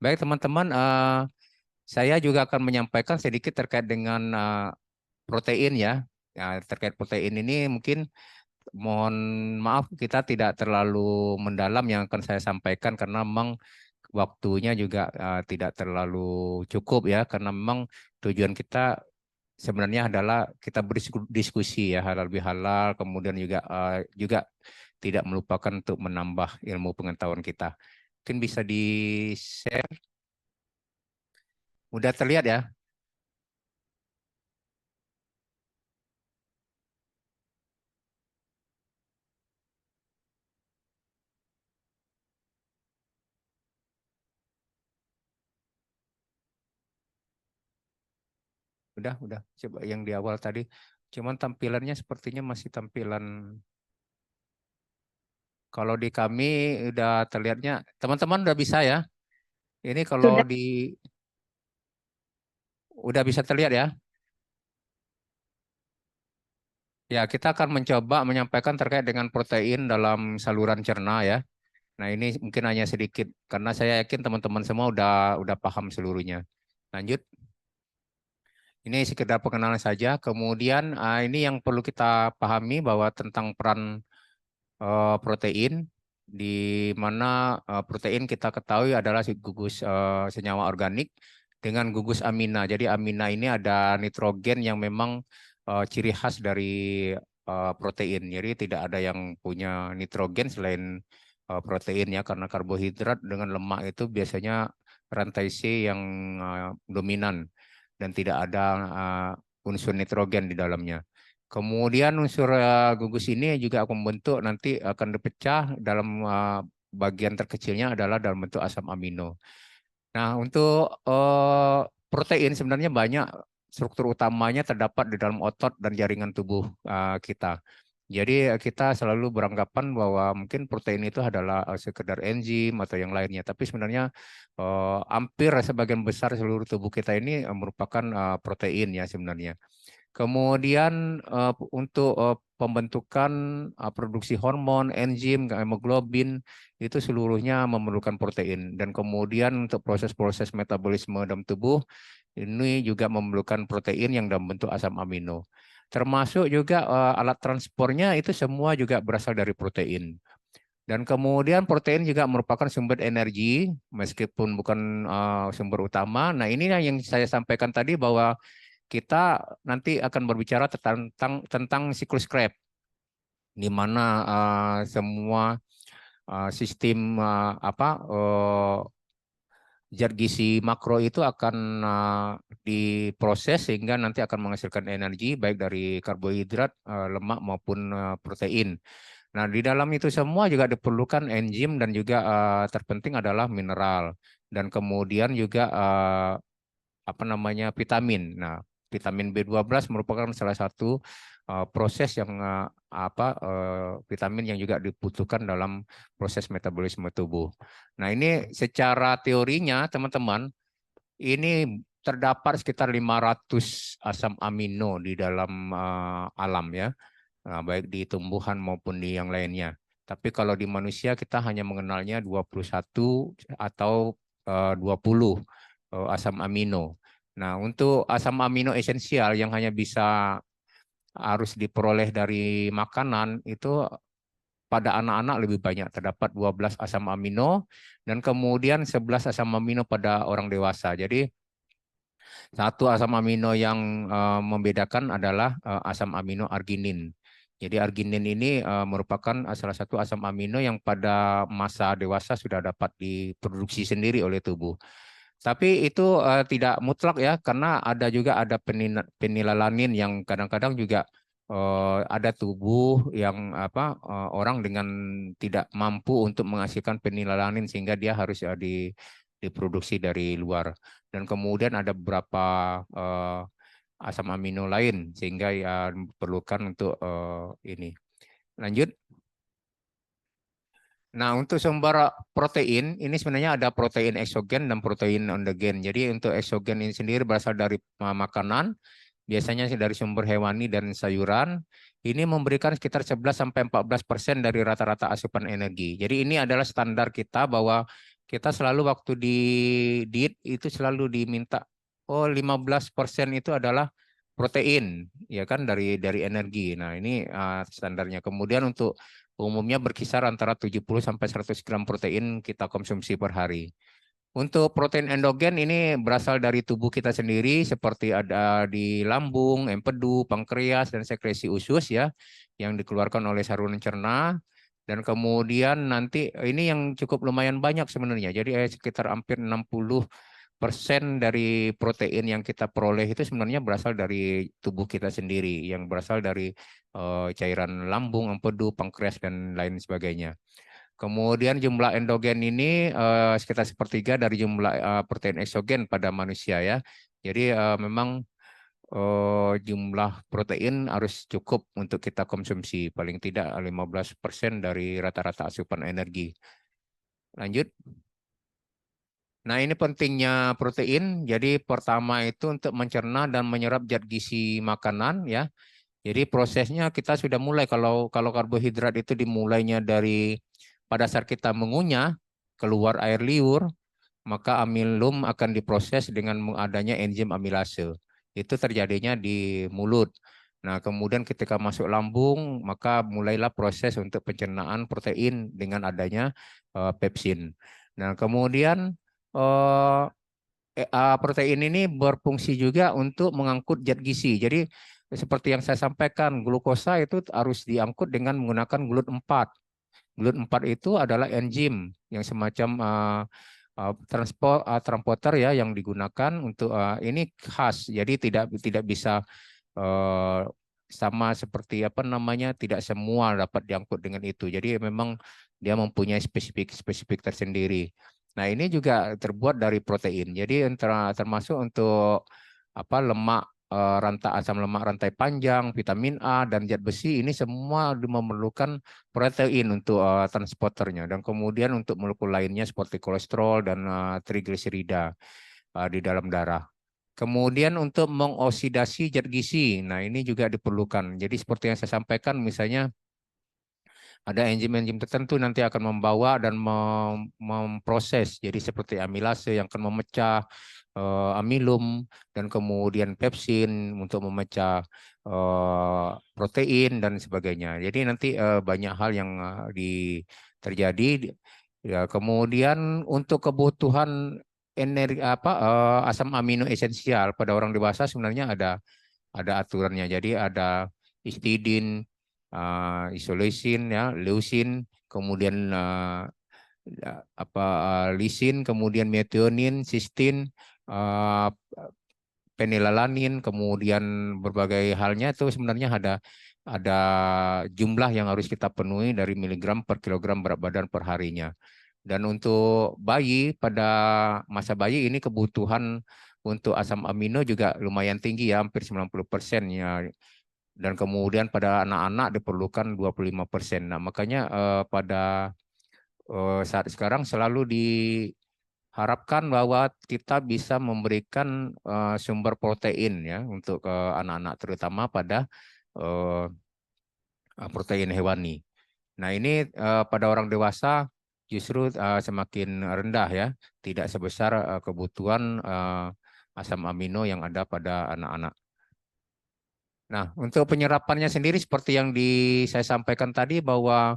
Baik teman-teman, saya juga akan menyampaikan sedikit terkait dengan protein ya. Ya, terkait protein ini mungkin mohon maaf kita tidak terlalu mendalam yang akan saya sampaikan karena memang waktunya juga tidak terlalu cukup ya karena memang tujuan kita sebenarnya adalah kita berdiskusi ya halal bihalal kemudian juga tidak melupakan untuk menambah ilmu pengetahuan kita. Mungkin bisa di-share. Udah terlihat ya? Udah. Coba yang di awal tadi. Cuman tampilannya sepertinya masih tampilan. Kalau di kami udah terlihatnya, teman-teman udah bisa ya. Ini kalau Sudah. di udah bisa terlihat ya. Ya, kita akan mencoba menyampaikan terkait dengan protein dalam saluran cerna ya. Nah, ini mungkin hanya sedikit karena saya yakin teman-teman semua udah paham seluruhnya. Lanjut. Ini sekedar pengenalan saja. Kemudian ini yang perlu kita pahami bahwa tentang peran protein di mana protein kita ketahui adalah gugus senyawa organik dengan gugus amina. Jadi amina ini ada nitrogen yang memang ciri khas dari protein. Jadi tidak ada yang punya nitrogen selain protein ya karena karbohidrat dengan lemak itu biasanya rantai C yang dominan dan tidak ada unsur nitrogen di dalamnya. Kemudian unsur gugus ini juga akan membentuk nanti akan dipecah dalam bagian terkecilnya adalah dalam bentuk asam amino. Nah, untuk protein sebenarnya banyak struktur utamanya terdapat di dalam otot dan jaringan tubuh kita. Jadi kita selalu beranggapan bahwa mungkin protein itu adalah sekedar enzim atau yang lainnya, tapi sebenarnya hampir sebagian besar seluruh tubuh kita ini merupakan protein ya sebenarnya. Kemudian untuk pembentukan produksi hormon, enzim, hemoglobin itu seluruhnya memerlukan protein. Dan kemudian untuk proses-proses metabolisme dalam tubuh ini juga memerlukan protein yang dalam bentuk asam amino. Termasuk juga alat transportnya itu semua juga berasal dari protein. Dan kemudian protein juga merupakan sumber energi meskipun bukan sumber utama. Nah, ini yang saya sampaikan tadi bahwa kita nanti akan berbicara tentang siklus Krebs, di mana semua sistem zat gizi makro itu akan diproses sehingga nanti akan menghasilkan energi baik dari karbohidrat, lemak maupun protein. Nah, di dalam itu semua juga diperlukan enzim dan juga terpenting adalah mineral dan kemudian juga apa namanya vitamin. Nah, vitamin B12 merupakan salah satu proses yang vitamin yang juga dibutuhkan dalam proses metabolisme tubuh. Nah, ini secara teorinya teman-teman, ini terdapat sekitar 500 asam amino di dalam alam ya. Nah, baik di tumbuhan maupun di yang lainnya. Tapi kalau di manusia kita hanya mengenalnya 21 atau 20 asam amino. Nah, untuk asam amino esensial yang hanya bisa harus diperoleh dari makanan itu pada anak-anak lebih banyak terdapat 12 asam amino dan kemudian 11 asam amino pada orang dewasa. Jadi satu asam amino yang membedakan adalah asam amino arginin. Jadi arginin ini merupakan salah satu asam amino yang pada masa dewasa sudah dapat diproduksi sendiri oleh tubuh. Tapi itu tidak mutlak ya, karena ada penilalanin yang kadang-kadang juga ada tubuh yang orang dengan tidak mampu untuk menghasilkan penilalanin sehingga dia harus diproduksi dari luar. Dan kemudian ada beberapa eh, asam amino lain sehingga ya diperlukan untuk ini. Lanjut. Nah, untuk sumber protein, ini sebenarnya ada protein eksogen dan protein endogen. Jadi untuk eksogen ini sendiri berasal dari makanan, biasanya sih dari sumber hewani dan sayuran. Ini memberikan sekitar 11-14% dari rata-rata asupan energi. Jadi ini adalah standar kita bahwa kita selalu waktu di diet itu selalu diminta 15% itu adalah protein, ya kan, dari energi. Nah, ini standarnya. Kemudian untuk umumnya berkisar antara 70 sampai 100 gram protein kita konsumsi per hari. Untuk protein endogen ini berasal dari tubuh kita sendiri, seperti ada di lambung, empedu, pankreas, dan sekresi usus ya, yang dikeluarkan oleh saluran cerna. Dan kemudian nanti ini yang cukup lumayan banyak sebenarnya. Jadi sekitar hampir 60% dari protein yang kita peroleh itu sebenarnya berasal dari tubuh kita sendiri, yang berasal dari cairan lambung, empedu, pankreas, dan lain sebagainya. Kemudian jumlah endogen ini sekitar sepertiga dari jumlah protein eksogen pada manusia ya. Jadi memang jumlah protein harus cukup untuk kita konsumsi, paling tidak 15% dari rata-rata asupan energi. Lanjut. Nah, ini pentingnya protein. Jadi pertama itu untuk mencerna dan menyerap zat gizi makanan ya. Jadi prosesnya kita sudah mulai, kalau karbohidrat itu dimulainya dari pada saat kita mengunyah keluar air liur, maka amilum akan diproses dengan adanya enzim amilase. Itu terjadinya di mulut. Nah, kemudian ketika masuk lambung, maka mulailah proses untuk pencernaan protein dengan adanya pepsin. Nah, kemudian eh, protein ini berfungsi juga untuk mengangkut zat gizi. Jadi seperti yang saya sampaikan, glukosa itu harus diangkut dengan menggunakan GLUT4. GLUT4 itu adalah enzim yang semacam transporter ya, yang digunakan untuk ini khas. Jadi tidak bisa eh, sama seperti apa namanya, tidak semua dapat diangkut dengan itu. Jadi memang dia mempunyai spesifik tersendiri. Nah, ini juga terbuat dari protein. Jadi termasuk untuk apa, lemak, asam lemak rantai panjang, vitamin A, dan zat besi, ini semua memerlukan protein untuk transporternya. Dan kemudian untuk molekul lainnya seperti kolesterol dan trigliserida di dalam darah. Kemudian untuk mengoksidasi zat gizi, nah ini juga diperlukan. Jadi seperti yang saya sampaikan, misalnya ada enzim-enzim tertentu nanti akan membawa dan memproses. Jadi seperti amilase yang akan memecah amilum, dan kemudian pepsin untuk memecah protein dan sebagainya. Jadi nanti banyak hal yang terjadi. Ya, kemudian untuk kebutuhan energi asam amino esensial pada orang dewasa sebenarnya ada aturannya. Jadi ada histidin, isoleucin ya, leucin, kemudian lisin, kemudian metionin, sistin, uh, penilalanin, kemudian berbagai halnya itu sebenarnya ada jumlah yang harus kita penuhi dari miligram per kilogram berat badan per harinya. Dan untuk bayi, pada masa bayi ini kebutuhan untuk asam amino juga lumayan tinggi ya, hampir 90% ya. Dan kemudian pada anak-anak diperlukan 25%. Nah, makanya pada saat sekarang selalu diharapkan bahwa kita bisa memberikan sumber protein ya untuk anak-anak, terutama pada eh, protein hewani. Nah, ini pada orang dewasa justru semakin rendah ya, tidak sebesar kebutuhan asam amino yang ada pada anak-anak. Nah, untuk penyerapannya sendiri seperti yang saya sampaikan tadi, bahwa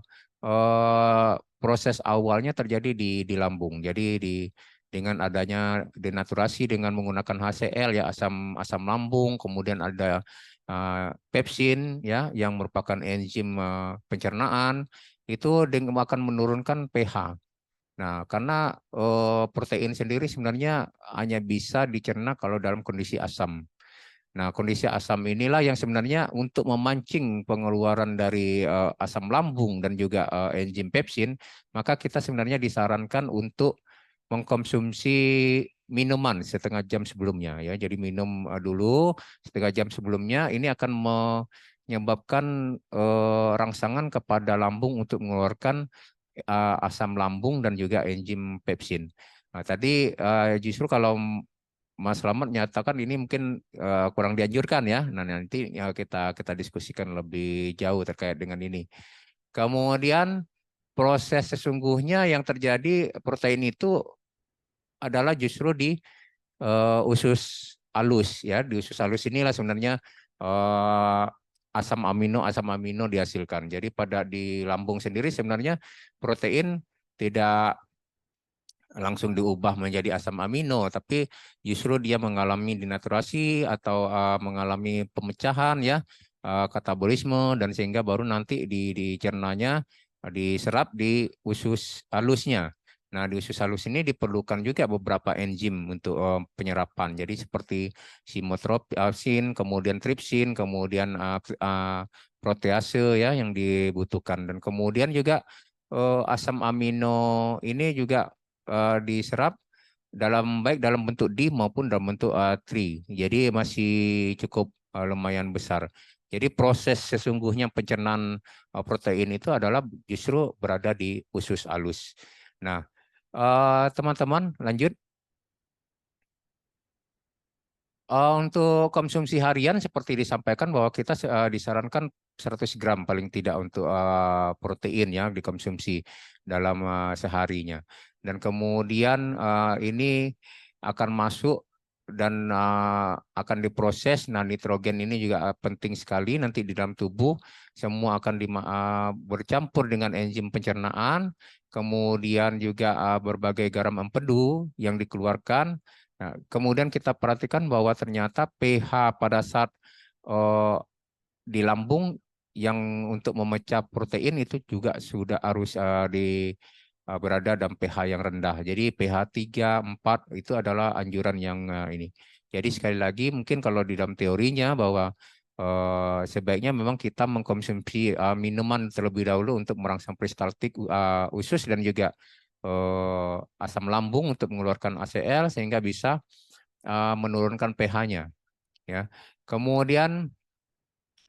proses awalnya terjadi di lambung. Jadi dengan adanya denaturasi dengan menggunakan HCl ya, asam asam lambung, kemudian ada pepsin ya, yang merupakan enzim pencernaan, itu akan menurunkan pH. Nah, karena protein sendiri sebenarnya hanya bisa dicerna kalau dalam kondisi asam. Nah, kondisi asam inilah yang sebenarnya untuk memancing pengeluaran dari asam lambung dan juga enzim pepsin, maka kita sebenarnya disarankan untuk mengkonsumsi minuman setengah jam sebelumnya ya. Jadi minum dulu setengah jam sebelumnya, ini akan menyebabkan rangsangan kepada lambung untuk mengeluarkan asam lambung dan juga enzim pepsin. Nah, tadi justru kalau Mas Slamet nyatakan ini mungkin kurang dianjurkan ya. Nah, nanti ya kita diskusikan lebih jauh terkait dengan ini. Kemudian proses sesungguhnya yang terjadi protein itu adalah justru di usus halus ya. Di usus halus inilah sebenarnya uh, asam amino dihasilkan. Jadi pada di lambung sendiri sebenarnya protein tidak langsung diubah menjadi asam amino, tapi justru dia mengalami dinaturasi atau mengalami pemecahan ya, katabolisme, dan sehingga baru nanti dicernanya, diserap di usus halusnya. Nah, di usus halus ini diperlukan juga beberapa enzim untuk penyerapan. Jadi seperti simotropin, kemudian tripsin, kemudian protease ya yang dibutuhkan, dan kemudian juga asam amino ini juga diserap baik dalam bentuk D maupun dalam bentuk tri. Jadi masih cukup lumayan besar. Jadi proses sesungguhnya pencernaan protein itu adalah justru berada di usus halus. Nah, teman-teman lanjut. Untuk konsumsi harian seperti disampaikan bahwa kita disarankan 100 gram paling tidak untuk protein ya dikonsumsi dalam seharinya. Dan kemudian ini akan masuk dan akan diproses. Nah, nitrogen ini juga penting sekali nanti di dalam tubuh. Semua akan bercampur dengan enzim pencernaan. Kemudian juga berbagai garam empedu yang dikeluarkan. Nah, kemudian kita perhatikan bahwa ternyata pH pada saat eh, di lambung yang untuk memecah protein itu juga sudah harus berada dalam pH yang rendah. Jadi pH 3, 4 itu adalah anjuran yang ini. Jadi sekali lagi mungkin kalau di dalam teorinya bahwa sebaiknya memang kita mengkonsumsi minuman terlebih dahulu untuk merangsang peristaltik usus dan juga asam lambung untuk mengeluarkan ACL sehingga bisa menurunkan pH-nya ya. Kemudian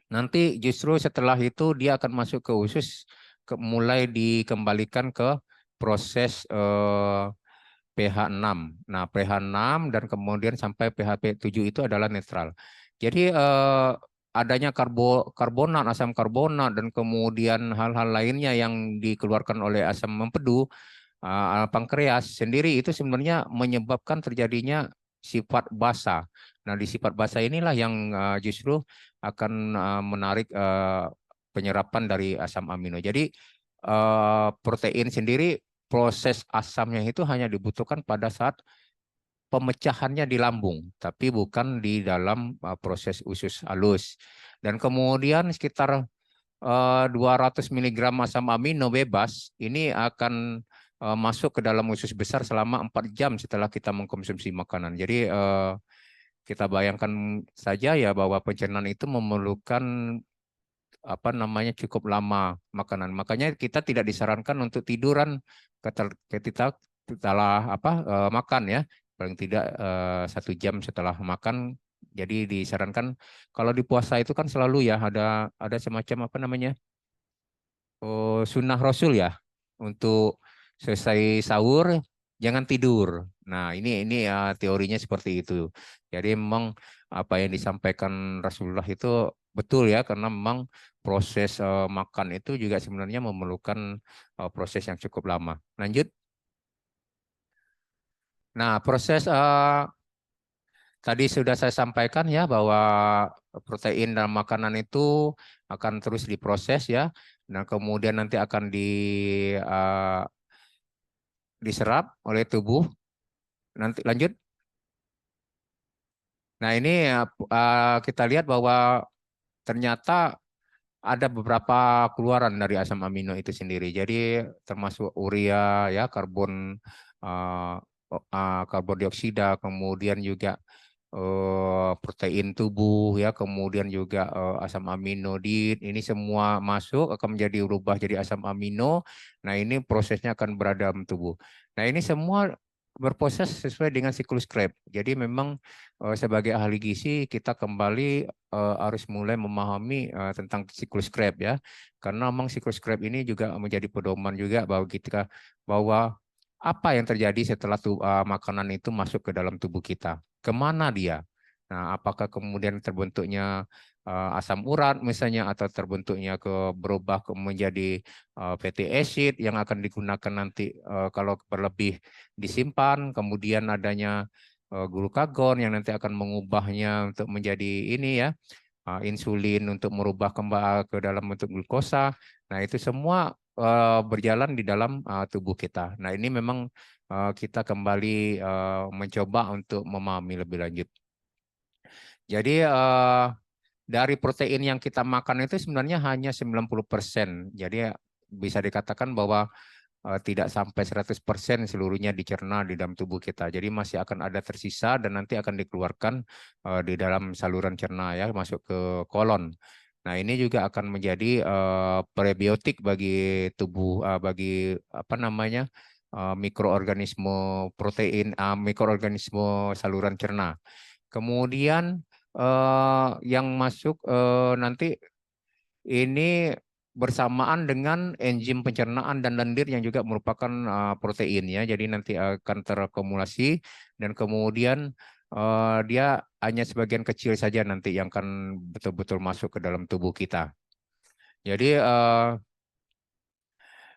nanti justru setelah itu dia akan masuk ke usus mulai dikembalikan ke proses pH 6. Nah, pH 6 dan kemudian sampai pH 7 itu adalah netral. Jadi adanya karbonat, asam karbonat dan kemudian hal-hal lainnya yang dikeluarkan oleh asam empedu pankreas sendiri itu sebenarnya menyebabkan terjadinya sifat basa. Nah, di sifat basa inilah yang justru akan menarik penyerapan dari asam amino. Jadi protein sendiri proses asamnya itu hanya dibutuhkan pada saat pemecahannya di lambung, tapi bukan di dalam proses usus halus. Dan kemudian sekitar 200 miligram asam amino bebas ini akan masuk ke dalam usus besar selama 4 jam setelah kita mengkonsumsi makanan. Jadi kita bayangkan saja ya bahwa pencernaan itu memerlukan apa namanya cukup lama makanan. Makanya kita tidak disarankan untuk tiduran ketika setelah makan ya, paling tidak 1 jam setelah makan. Jadi disarankan kalau di puasa itu kan selalu ya ada semacam apa namanya sunnah Rasul ya untuk selesai sahur jangan tidur. Nah ini teorinya seperti itu. Jadi memang apa yang disampaikan Rasulullah itu betul ya karena memang proses makan itu juga sebenarnya memerlukan proses yang cukup lama. Lanjut. Nah proses tadi sudah saya sampaikan ya bahwa protein dalam makanan itu akan terus diproses ya. Nah, kemudian nanti akan diserap oleh tubuh. Nanti lanjut. Nah, ini kita lihat bahwa ternyata ada beberapa keluaran dari asam amino itu sendiri. Jadi termasuk urea ya, uh, karbon dioksida, kemudian juga protein tubuh ya, kemudian juga asam amino ini semua masuk akan menjadi berubah jadi asam amino. Nah, ini prosesnya akan berada dalam tubuh. Nah, ini semua berproses sesuai dengan siklus Krebs. Jadi memang sebagai ahli gizi kita kembali harus mulai memahami tentang siklus Krebs ya. Karena memang siklus Krebs ini juga menjadi pedoman juga bahwa apa yang terjadi setelah makanan itu masuk ke dalam tubuh kita, kemana dia. Nah, apakah kemudian terbentuknya asam urat misalnya, atau terbentuknya berubah menjadi fatty acid yang akan digunakan nanti kalau berlebih disimpan, kemudian adanya glukagon yang nanti akan mengubahnya untuk menjadi ini ya, insulin untuk merubah kembali ke dalam bentuk glukosa. Nah, itu semua berjalan di dalam tubuh kita. Nah, ini memang kita kembali mencoba untuk memahami lebih lanjut. Jadi dari protein yang kita makan itu sebenarnya hanya 90%. Jadi bisa dikatakan bahwa tidak sampai 100% seluruhnya dicerna di dalam tubuh kita. Jadi masih akan ada tersisa dan nanti akan dikeluarkan di dalam saluran cerna ya, masuk ke kolon. Nah, ini juga akan menjadi prebiotik bagi tubuh, bagi apa namanya, mikroorganisme protein, mikroorganisme saluran cerna. Kemudian yang masuk nanti ini bersamaan dengan enzim pencernaan dan lendir yang juga merupakan protein ya. Jadi nanti akan terakumulasi dan kemudian dia hanya sebagian kecil saja nanti yang akan betul-betul masuk ke dalam tubuh kita. Jadi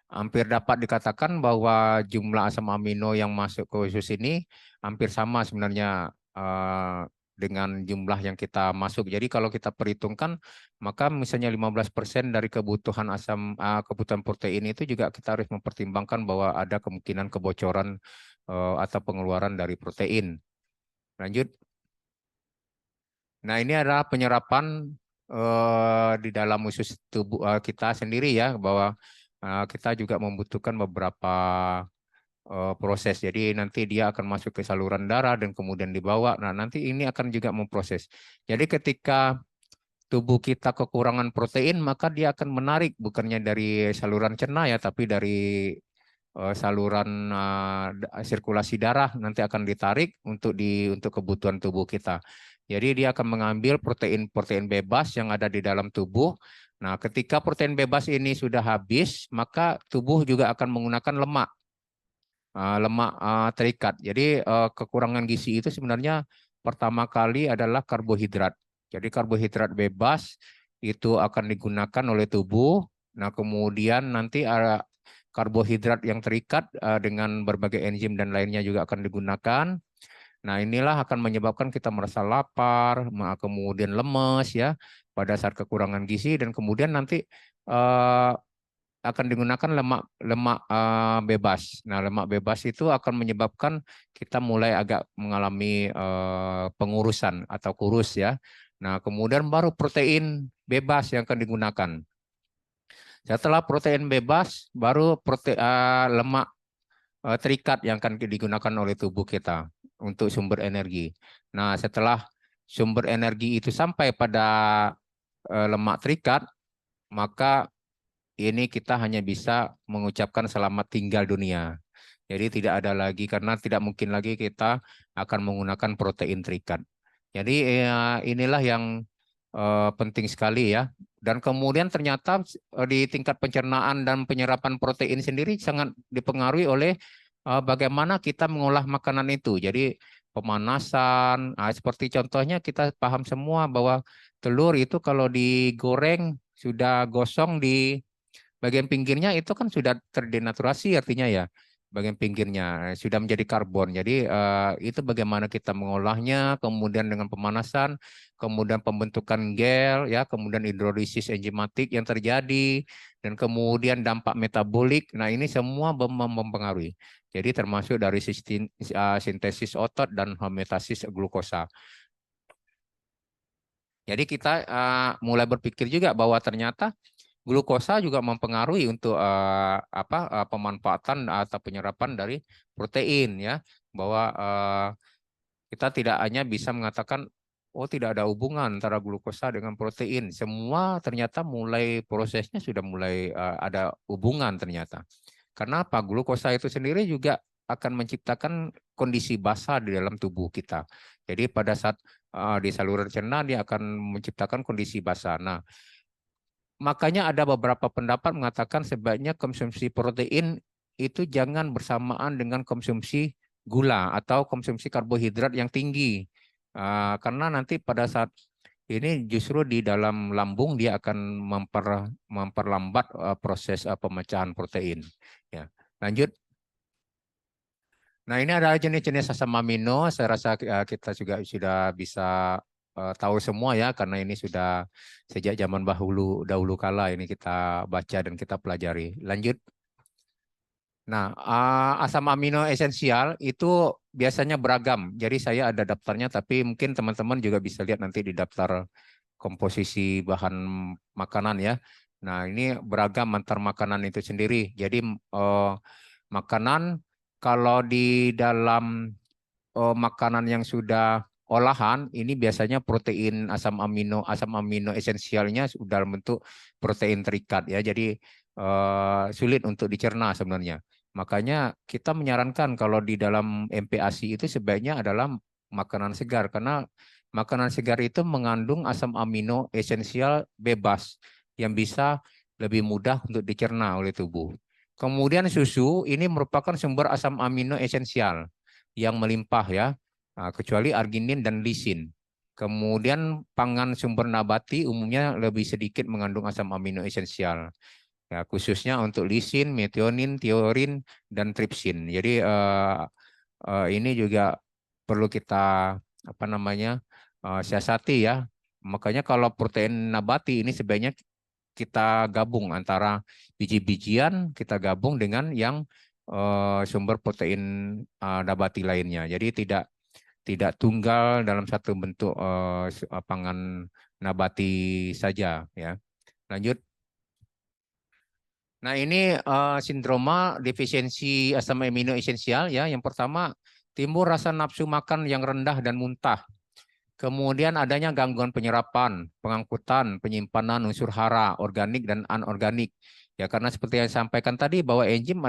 hampir dapat dikatakan bahwa jumlah asam amino yang masuk ke usus ini hampir sama sebenarnya dengan jumlah yang kita masuk. Jadi kalau kita perhitungkan, maka misalnya 15% dari kebutuhan kebutuhan protein itu juga kita harus mempertimbangkan bahwa ada kemungkinan kebocoran atau pengeluaran dari protein. Lanjut. Nah, ini adalah penyerapan di dalam usus tubuh kita sendiri ya, bahwa kita juga membutuhkan beberapa proses. Jadi nanti dia akan masuk ke saluran darah dan kemudian dibawa. Nah, nanti ini akan juga memproses. Jadi ketika tubuh kita kekurangan protein, maka dia akan menarik bukannya dari saluran cerna ya, tapi dari saluran sirkulasi darah nanti akan ditarik untuk kebutuhan tubuh kita. Jadi dia akan mengambil protein-protein bebas yang ada di dalam tubuh. Nah, ketika protein bebas ini sudah habis, maka tubuh juga akan menggunakan lemak terikat. Jadi kekurangan gizi itu sebenarnya pertama kali adalah karbohidrat. Jadi karbohidrat bebas itu akan digunakan oleh tubuh. Nah, kemudian nanti ada karbohidrat yang terikat dengan berbagai enzim dan lainnya juga akan digunakan. Nah, inilah akan menyebabkan kita merasa lapar, kemudian lemes ya pada saat kekurangan gizi, dan kemudian nanti eh, akan digunakan lemak bebas. Nah, lemak bebas itu akan menyebabkan kita mulai agak mengalami pengurusan atau kurus ya. Nah, kemudian baru protein bebas yang akan digunakan. Setelah protein bebas, baru lemak terikat yang akan digunakan oleh tubuh kita untuk sumber energi. Nah, setelah sumber energi itu sampai pada lemak terikat, maka ini kita hanya bisa mengucapkan selamat tinggal dunia. Jadi tidak ada lagi, karena tidak mungkin lagi kita akan menggunakan protein terikat. Jadi inilah yang penting sekali ya. Dan kemudian ternyata di tingkat pencernaan dan penyerapan protein sendiri sangat dipengaruhi oleh bagaimana kita mengolah makanan itu. Jadi pemanasan, seperti contohnya kita paham semua bahwa telur itu kalau digoreng sudah gosong di bagian pinggirnya itu kan sudah terdenaturasi, artinya ya bagian pinggirnya sudah menjadi karbon. Jadi itu bagaimana kita mengolahnya, kemudian dengan pemanasan, kemudian pembentukan gel, ya, kemudian hidrolisis enzimatik yang terjadi, dan kemudian dampak metabolik. Nah, ini semua mempengaruhi. Jadi termasuk dari sintesis otot dan homeostasis glukosa. Jadi kita mulai berpikir juga bahwa ternyata glukosa juga mempengaruhi untuk pemanfaatan atau penyerapan dari protein ya, bahwa kita tidak hanya bisa mengatakan oh tidak ada hubungan antara glukosa dengan protein, semua ternyata mulai prosesnya sudah mulai ada hubungan ternyata. Karena apa? Glukosa itu sendiri juga akan menciptakan kondisi basa di dalam tubuh kita. Jadi pada saat di saluran cerna dia akan menciptakan kondisi basa. Nah, makanya ada beberapa pendapat mengatakan sebaiknya konsumsi protein itu jangan bersamaan dengan konsumsi gula atau konsumsi karbohidrat yang tinggi. Karena nanti pada saat ini justru di dalam lambung dia akan memperlambat proses pemecahan protein. Ya, lanjut. Nah, ini adalah jenis-jenis asam amino. Saya rasa kita juga sudah bisa tahu semua ya, karena ini sudah sejak zaman dahulu kala ini kita baca dan kita pelajari. Lanjut. Nah, asam amino esensial itu biasanya beragam. Jadi saya ada daftarnya, tapi mungkin teman-teman juga bisa lihat nanti di daftar komposisi bahan makanan ya. Nah, ini beragam antar makanan itu sendiri. Jadi makanan kalau di dalam makanan yang sudah olahan ini biasanya protein asam amino esensialnya sudah dalam bentuk protein terikat ya. Jadi sulit untuk dicerna sebenarnya. Makanya kita menyarankan kalau di dalam MPASI itu sebaiknya adalah makanan segar karena makanan segar itu mengandung asam amino esensial bebas yang bisa lebih mudah untuk dicerna oleh tubuh. Kemudian susu ini merupakan sumber asam amino esensial yang melimpah ya, kecuali arginin dan lisin. Kemudian pangan sumber nabati umumnya lebih sedikit mengandung asam amino esensial. Ya, khususnya untuk lisin, metionin, tiorin, dan tripsin. Jadi ini juga perlu kita apa namanya siasati ya. Makanya kalau protein nabati ini sebaiknya kita gabung antara biji-bijian, kita gabung dengan yang sumber protein nabati lainnya. Jadi tidak tunggal dalam satu bentuk pangan nabati saja ya. Lanjut. Nah, ini sindroma defisiensi asam amino esensial ya. Yang pertama, timbul rasa nafsu makan yang rendah dan muntah. Kemudian adanya gangguan penyerapan, pengangkutan, penyimpanan unsur hara, organik dan anorganik. Ya, karena seperti yang saya sampaikan tadi bahwa enzim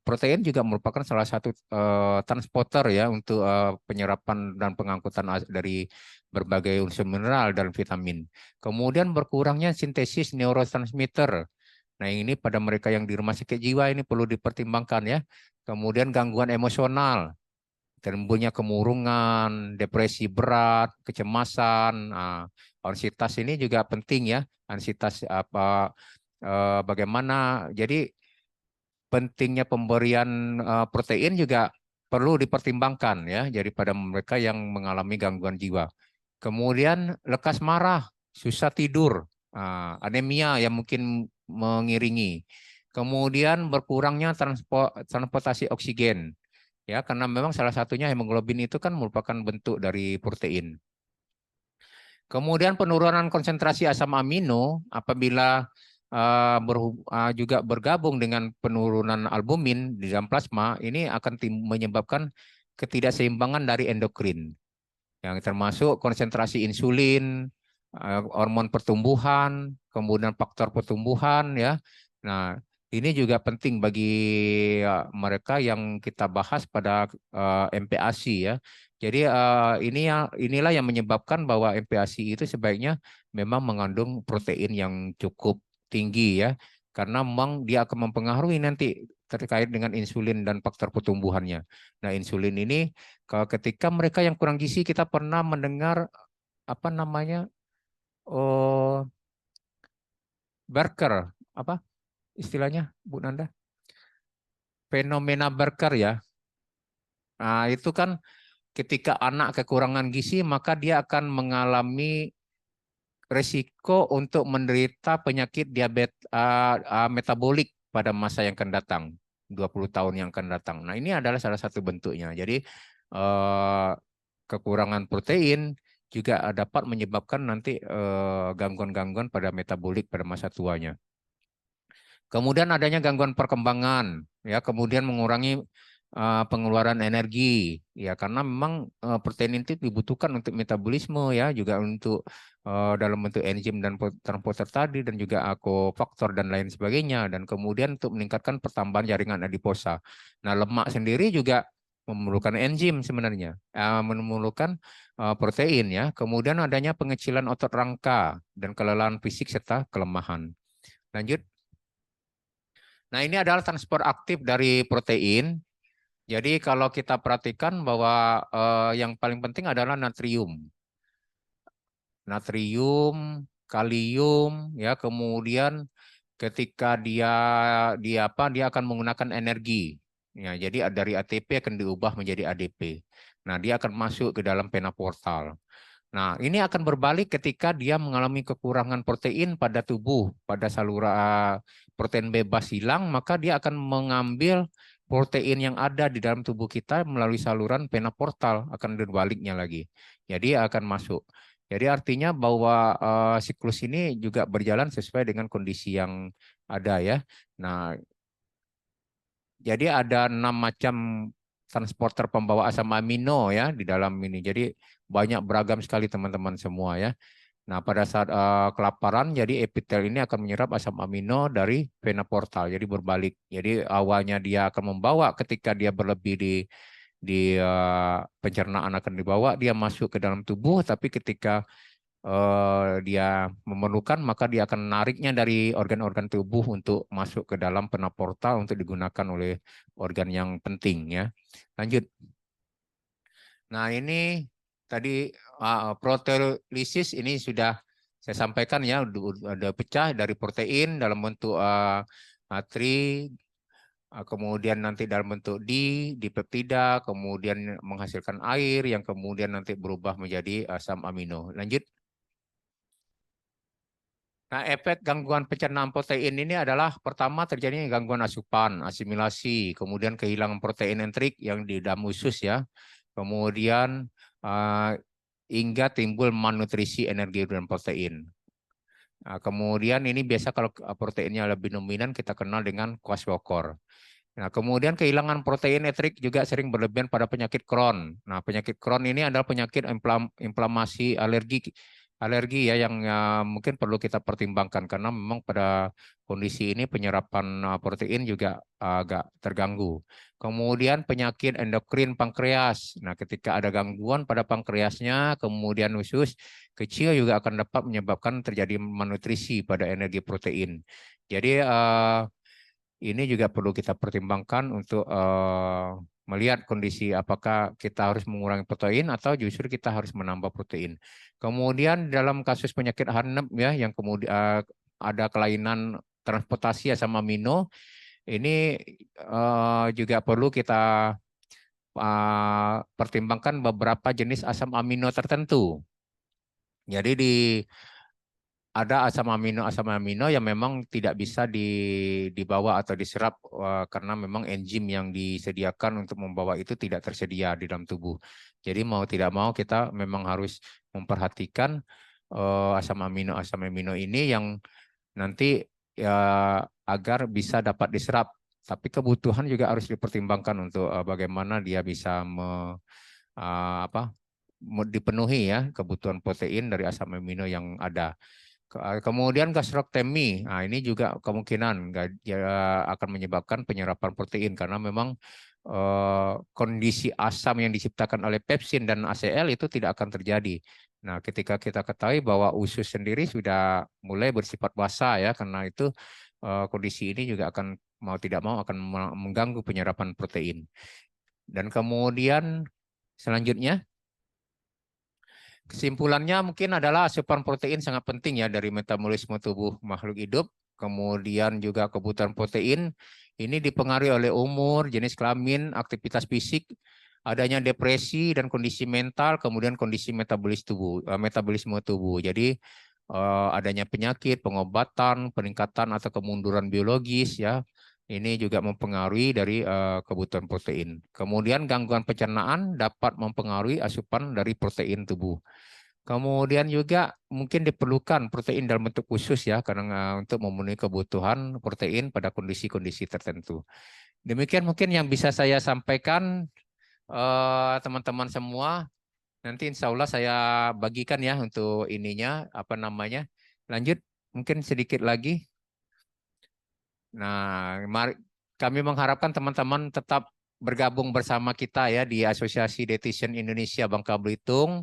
protein juga merupakan salah satu transporter ya untuk penyerapan dan pengangkutan dari berbagai unsur mineral dan vitamin. Kemudian berkurangnya sintesis neurotransmitter. Nah, ini pada mereka yang di rumah sakit jiwa ini perlu dipertimbangkan ya. Kemudian gangguan emosional, timbulnya kemurungan, depresi berat, kecemasan, ansitas ini juga penting ya. Ansitas bagaimana? Jadi pentingnya pemberian protein juga perlu dipertimbangkan ya. Jadi pada mereka yang mengalami gangguan jiwa. Kemudian lekas marah, susah tidur, anemia yang mungkin mengiringi. Kemudian berkurangnya transportasi oksigen. Ya, karena memang salah satunya hemoglobin itu kan merupakan bentuk dari protein. Kemudian penurunan konsentrasi asam amino apabila juga bergabung dengan penurunan albumin di dalam plasma ini akan menyebabkan ketidakseimbangan dari endokrin yang termasuk konsentrasi insulin, hormon pertumbuhan, kemudian faktor pertumbuhan ya. Nah, ini juga penting bagi mereka yang kita bahas pada MPASI ya. Jadi inilah yang menyebabkan bahwa MPASI itu sebaiknya memang mengandung protein yang cukup tinggi ya. Karena memang dia akan mempengaruhi nanti terkait dengan insulin dan faktor pertumbuhannya. Nah, insulin ini ketika mereka yang kurang gizi kita pernah mendengar apa namanya oh Barker apa istilahnya Bu Nanda fenomena Barker ya. Nah, itu kan ketika anak kekurangan gizi maka dia akan mengalami resiko untuk menderita penyakit diabetes metabolik pada masa yang akan datang, 20 tahun yang akan datang. Nah, ini adalah salah satu bentuknya. Jadi eh, kekurangan protein juga dapat menyebabkan nanti gangguan-gangguan pada metabolik pada masa tuanya. Kemudian adanya gangguan perkembangan, ya, kemudian mengurangi pengeluaran energi, ya, karena memang protein itu dibutuhkan untuk metabolisme, ya, juga untuk dalam bentuk enzim dan transporter tadi, dan juga kofaktor dan lain sebagainya, dan kemudian untuk meningkatkan pertambahan jaringan adiposa. Nah, lemak sendiri juga memerlukan enzim sebenarnya, memerlukan protein, ya. Kemudian adanya pengecilan otot rangka dan kelelahan fisik serta kelemahan. Lanjut. Nah, ini adalah transport aktif dari protein. Jadi kalau kita perhatikan bahwa yang paling penting adalah natrium. natrium, kalium, ya. Kemudian ketika dia akan menggunakan energi. Ya, jadi dari ATP akan diubah menjadi ADP. Nah, dia akan masuk ke dalam pena portal. Nah, ini akan berbalik ketika dia mengalami kekurangan protein pada tubuh, pada saluran protein bebas hilang, maka dia akan mengambil protein yang ada di dalam tubuh kita melalui saluran pena portal, akan berbaliknya lagi. Jadi akan masuk. Jadi artinya bahwa siklus ini juga berjalan sesuai dengan kondisi yang ada ya. Nah, jadi ada 6 macam transporter pembawa asam amino ya di dalam ini. Jadi banyak beragam sekali teman-teman semua ya. Nah, pada saat kelaparan, jadi epitel ini akan menyerap asam amino dari vena portal, jadi berbalik. Jadi awalnya dia akan membawa ketika dia berlebih di pencernaan akan dibawa, dia masuk ke dalam tubuh, tapi ketika dia memerlukan, maka dia akan nariknya dari organ-organ tubuh untuk masuk ke dalam pena portal untuk digunakan oleh organ yang penting ya. Lanjut. Nah, ini tadi proteolisis ini sudah saya sampaikan ya, udah pecah dari protein dalam bentuk natri, kemudian nanti dalam bentuk dipeptida, kemudian menghasilkan air yang kemudian nanti berubah menjadi asam amino. Lanjut. Nah, efek gangguan pencernaan protein ini adalah pertama terjadinya gangguan asupan, asimilasi, kemudian kehilangan protein entrik yang di dalam usus ya. Kemudian hingga timbul malnutrisi energi dan protein. Nah, kemudian ini biasa kalau proteinnya lebih dominan kita kenal dengan kwashiorkor. Nah, kemudian kehilangan protein etrik juga sering berlebihan pada penyakit Crohn. Nah, penyakit Crohn ini adalah penyakit inflamasi alergi ya yang mungkin perlu kita pertimbangkan karena memang pada kondisi ini penyerapan protein juga agak terganggu. Kemudian penyakit endokrin pankreas. Nah, ketika ada gangguan pada pankreasnya, kemudian usus kecil juga akan dapat menyebabkan terjadi malnutrisi pada energi protein. Jadi ini juga perlu kita pertimbangkan untuk melihat kondisi apakah kita harus mengurangi protein atau justru kita harus menambah protein. Kemudian dalam kasus penyakit HANEP ya yang kemudian ada kelainan transportasi asam amino, ini juga perlu kita pertimbangkan beberapa jenis asam amino tertentu. Jadi ada asam amino yang memang tidak bisa dibawa atau diserap karena memang enzim yang disediakan untuk membawa itu tidak tersedia di dalam tubuh. Jadi mau tidak mau kita memang harus memperhatikan asam amino ini yang nanti ya agar bisa dapat diserap. Tapi kebutuhan juga harus dipertimbangkan untuk bagaimana dia bisa dipenuhi ya kebutuhan protein dari asam amino yang ada. Kemudian gastroktemi, nah ini juga kemungkinan akan menyebabkan penyerapan protein karena memang kondisi asam yang diciptakan oleh pepsin dan ACL itu tidak akan terjadi. Nah, ketika kita ketahui bahwa usus sendiri sudah mulai bersifat basah ya, karena itu kondisi ini juga akan mau tidak mau akan mengganggu penyerapan protein. Dan kemudian selanjutnya kesimpulannya mungkin adalah asupan protein sangat penting ya dari metabolisme tubuh makhluk hidup. Kemudian juga kebutuhan protein ini dipengaruhi oleh umur, jenis kelamin, aktivitas fisik, adanya depresi dan kondisi mental, kemudian kondisi metabolisme tubuh. Jadi adanya penyakit, pengobatan, peningkatan atau kemunduran biologis ya. Ini juga mempengaruhi dari kebutuhan protein. Kemudian gangguan pencernaan dapat mempengaruhi asupan dari protein tubuh. Kemudian juga mungkin diperlukan protein dalam bentuk khusus ya karena untuk memenuhi kebutuhan protein pada kondisi-kondisi tertentu. Demikian mungkin yang bisa saya sampaikan teman-teman semua. Nanti insya Allah saya bagikan ya untuk ininya apa namanya. Lanjut mungkin sedikit lagi. Nah, kami mengharapkan teman-teman tetap bergabung bersama kita ya di Asosiasi Dietitian Indonesia Bangka Belitung.